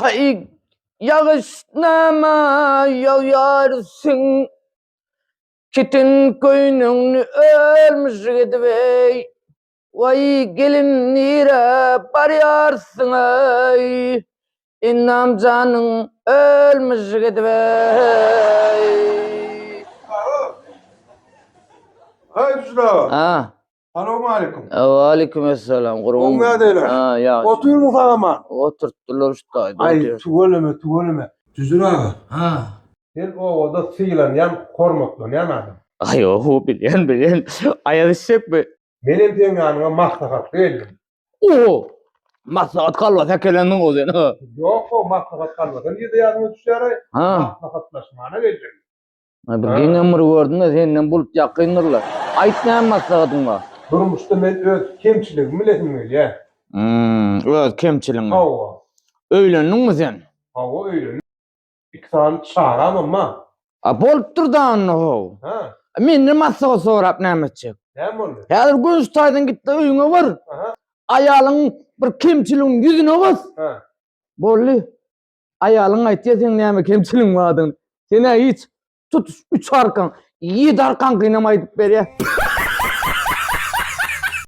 Hay yağışlama yağarsın, kitin koynunu ölmüş gidivey. Vay gelin nire baryarsın ay, innam canın ölmüş gidivey. Hay Hüsnü. Ha, Selamun aleyküm. aleykümselam. Olmaya değil. Ha, ya. Otur mu falan? Oturttular ustaydı. Ay tuğuleme. Düzün ağa. Ha. Sen o oda sıyılan yan kormaklan yan adam. Ay o bilen. Ayadışık mı? Benim tenganıma mahtakat değilim. Oo. Maslahat kalva tekelendin o zaman. Ha. Yok o mahtakat kalmadan. Niye de yardım düşer ay? Ha. Mahtakatlaşmana gelecek. Bir ömür gördün de senden bulup yakınırlar. Ait ne maslahatın var? Durmuşta ben öz kemçiliğimi biledim öyle ya. Evet kemçiliğin. Hava. Öğlendin mi sen? Hava öyle. İki tane çağıram ama. Bolup dur da anne ho. Ha. Meni maslahat sorap ne edecek? Ne mi oldu? Her gün ustaydın gitti öğüne var. Aha. Ayalın bir kemçiliğin yüzüne bas. Ha. Bolli. Ayalın aytya sen näme kemçiliğin vardyň. Sene hiç tut 3 arkan, 7 arkan kıynamayıp berýär.